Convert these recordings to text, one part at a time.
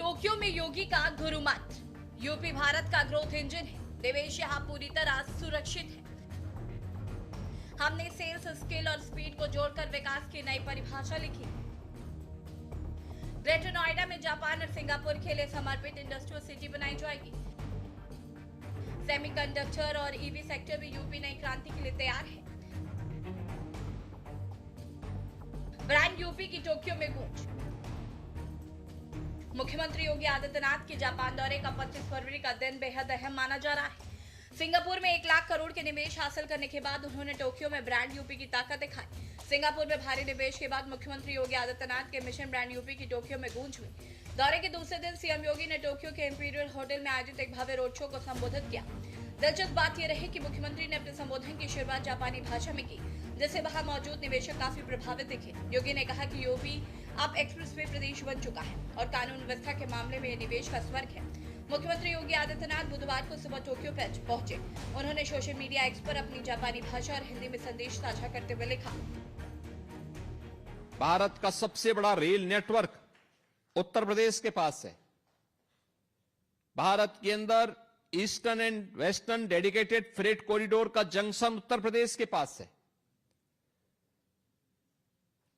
Tokyo में योगी का गुरु मंत्र। यूपी भारत का ग्रोथ इंजन है, निवेश यहाँ पूरी तरह सुरक्षित है। हमने सेल्स स्किल और स्पीड को जोड़कर विकास की नई परिभाषा लिखी। ग्रेटर नोएडा में जापान और सिंगापुर के लिए समर्पित इंडस्ट्रियल सिटी बनाई जाएगी। सेमीकंडक्टर और ईवी सेक्टर में यूपी नई क्रांति के लिए तैयार है। ब्रांड यूपी की टोक्यो में गूंज। मुख्यमंत्री योगी आदित्यनाथ के जापान दौरे का 25 फरवरी का दिन बेहद अहम माना जा रहा है। सिंगापुर में 1 लाख करोड़ के निवेश हासिल करने के बाद उन्होंने टोक्यो में ब्रांड यूपी की ताकत दिखाई। सिंगापुर में भारी निवेश के बाद मुख्यमंत्री योगी आदित्यनाथ के मिशन ब्रांड यूपी की टोक्यो में गूंज हुई। दौरे के दूसरे दिन सीएम योगी ने टोक्यो के इंपीरियल होटल में आयोजित एक भव्य रोड शो को संबोधित किया। दिलचस्प बात यह रही कि मुख्यमंत्री ने अपने संबोधन की शुरुआत जापानी भाषा में की, जिससे वहां मौजूद निवेशक काफी प्रभावित दिखे। योगी ने कहा कि यूपी अब एक्सप्रेसवे प्रदेश बन चुका है और कानून व्यवस्था के मामले में निवेश का स्वर्ग है। मुख्यमंत्री योगी आदित्यनाथ बुधवार को सुबह टोक्यो पहुंचे। उन्होंने सोशल मीडिया एक्स पर अपनी जापानी भाषा और हिंदी में संदेश साझा करते हुए लिखा, भारत का सबसे बड़ा रेल नेटवर्क उत्तर प्रदेश के पास है। भारत के अंदर eastern and western dedicated freight corridor का जंक्शन उत्तर प्रदेश के पास है।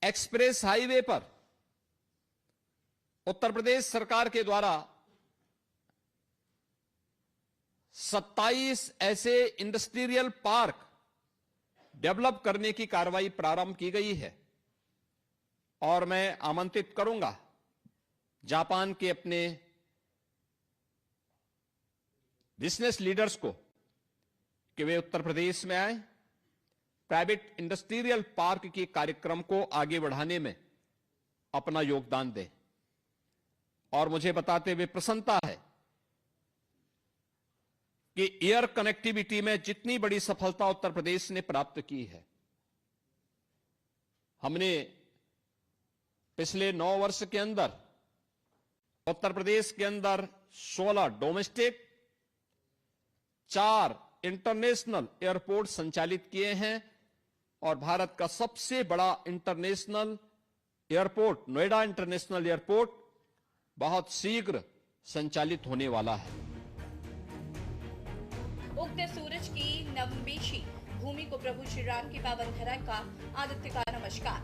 एक्सप्रेस हाईवे पर उत्तर प्रदेश सरकार के द्वारा 27 ऐसे इंडस्ट्रियल पार्क डेवलप करने की कार्रवाई प्रारंभ की गई है और मैं आमंत्रित करूंगा जापान के अपने बिजनेस लीडर्स को कि वे उत्तर प्रदेश में आए, प्राइवेट इंडस्ट्रियल पार्क के कार्यक्रम को आगे बढ़ाने में अपना योगदान दें। और मुझे बताते हुए प्रसन्नता है कि एयर कनेक्टिविटी में जितनी बड़ी सफलता उत्तर प्रदेश ने प्राप्त की है, हमने पिछले 9 वर्ष के अंदर उत्तर प्रदेश के अंदर 16 डोमेस्टिक, 4 इंटरनेशनल एयरपोर्ट संचालित किए हैं और भारत का सबसे बड़ा international airport Noida international airport बहुत शीघ्र संचालित होने वाला है। उगते सूरज की नवमेशी भूमि को प्रभु श्री राम की पावन धरा का आदित्य का नमस्कार।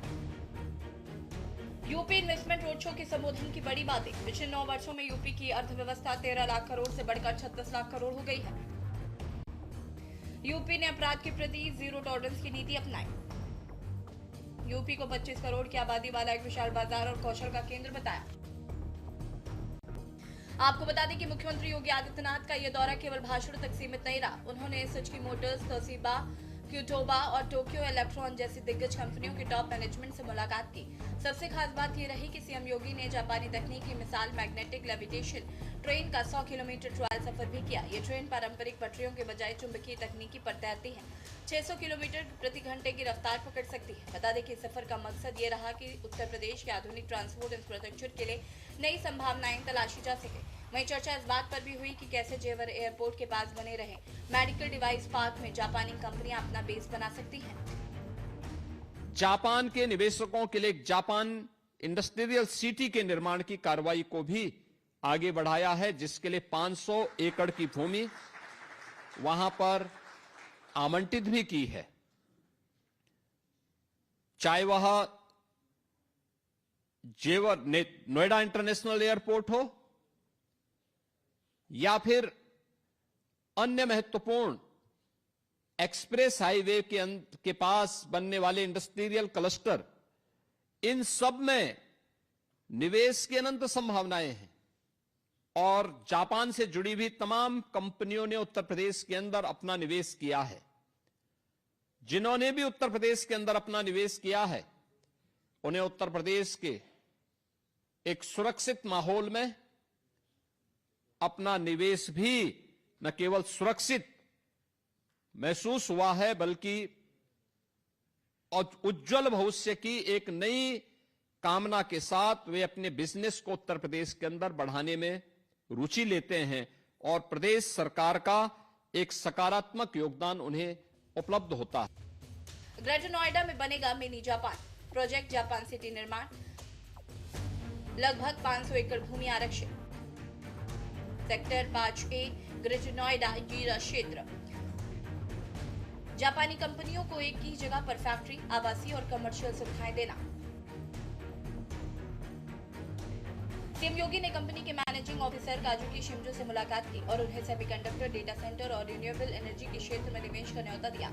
यूपी इन्वेस्टमेंट रोड शो के संबोधन की बड़ी बातें। पिछले 9 वर्षों में यूपी की अर्थव्यवस्था 13 लाख करोड़ से बढ़कर 36 लाख करोड़ हो गई है। यूपी ने अपराध के प्रति जीरो टॉलरेंस की नीति अपनाई। यूपी को 25 करोड़ की आबादी वाला एक विशाल बाजार और कौशल का केंद्र बताया। आपको बता दें कि मुख्यमंत्री योगी आदित्यनाथ का यह दौरा केवल भाषण तक सीमित नहीं रहा। उन्होंने सुजुकी मोटर्स, तोशिबा, क्यूटोबा और टोक्यो इलेक्ट्रॉन जैसी दिग्गज कंपनियों के टॉप मैनेजमेंट से मुलाकात की। सबसे खास बात यह रही कि सीएम योगी ने जापानी तकनीक की मिसाल मैग्नेटिक लेविटेशन ट्रेन का 100 किलोमीटर ट्रायल सफर भी किया। ये ट्रेन पारंपरिक पटरियों के बजाय चुंबकीय तकनीकी पर तैरती है। 600 किलोमीटर प्रति घंटे की रफ्तार पकड़ सकती है। बता दें कि इस सफर का मकसद ये रहा कि उत्तर प्रदेश के आधुनिक ट्रांसपोर्ट इंफ्रास्ट्रक्चर के लिए नई संभावनाएं तलाशी जा सके। वहीं चर्चा इस बात पर भी हुई कि कैसे जेवर एयरपोर्ट के पास बने रहे मेडिकल डिवाइस पार्क में जापानी कंपनियां अपना बेस बना सकती हैं। जापान के निवेशकों के लिए जापान इंडस्ट्रियल सिटी के निर्माण की कार्रवाई को भी आगे बढ़ाया है, जिसके लिए 500 एकड़ की भूमि वहां पर आवंटित भी की है। चाहे वह जेवर नोएडा इंटरनेशनल एयरपोर्ट हो या फिर अन्य महत्वपूर्ण एक्सप्रेस हाईवे के पास बनने वाले इंडस्ट्रियल क्लस्टर, इन सब में निवेश की अनंत संभावनाएं हैं और जापान से जुड़ी हुई तमाम कंपनियों ने उत्तर प्रदेश के अंदर अपना निवेश किया है। जिन्होंने भी उत्तर प्रदेश के अंदर अपना निवेश किया है, उन्हें उत्तर प्रदेश के एक सुरक्षित माहौल में अपना निवेश भी न केवल सुरक्षित महसूस हुआ है, बल्कि उज्जवल भविष्य की एक नई कामना के साथ वे अपने बिजनेस को उत्तर प्रदेश के अंदर बढ़ाने में रुचि लेते हैं और प्रदेश सरकार का एक सकारात्मक योगदान उन्हें उपलब्ध होता है। ग्रेटर नोएडा में बनेगा mini Japan project. Japan city निर्माण लगभग 500 एकड़ भूमि आरक्षित। सेक्टर 5A ग्रेटर नोएडा जीरा क्षेत्र। जापानी कंपनियों को एक ही जगह पर फैक्ट्री, आवासीय और कमर्शियल सुविधाएं देना। सीएम योगी ने कंपनी के मैनेजिंग ऑफिसर काजुकी शिंजो से मुलाकात की और उन्हें सेमीकंडक्टर, डेटा सेंटर और रिन्यूएबल एनर्जी के क्षेत्र में निवेश का न्योता दिया।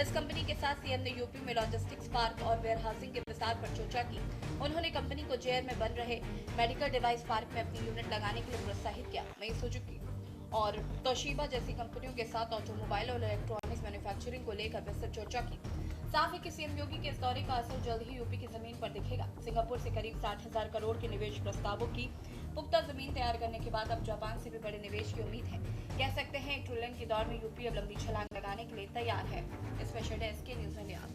इस कंपनी के साथ सीएम ने यूपी में लॉजिस्टिक्स पार्क और वेयरहाउसिंग के विस्तार पर चर्चा की। उन्होंने कंपनी को जेयर में बन रहे मेडिकल डिवाइस पार्क में अपनी यूनिट लगाने के लिए प्रोत्साहित किया। वहीं सुजुकी और तोशिबा जैसी कंपनियों के साथ ऑटोमोबाइल और इलेक्ट्रॉनिक्स मैन्युफैक्चरिंग को लेकर विस्तृत चर्चा की। साफ है कि सीएम योगी के इस दौरे का असर जल्द ही यूपी की जमीन पर दिखेगा। सिंगापुर से करीब 60,000 करोड़ के निवेश प्रस्तावों की पुख्ता जमीन तैयार करने के बाद अब जापान से भी बड़े निवेश की उम्मीद है। कह सकते हैं 1 ट्रिलियन की दौड़ में यूपी अब लंबी छलांग लगाने के लिए तैयार है। स्पेशल डेस्क के न्यूज इंडिया।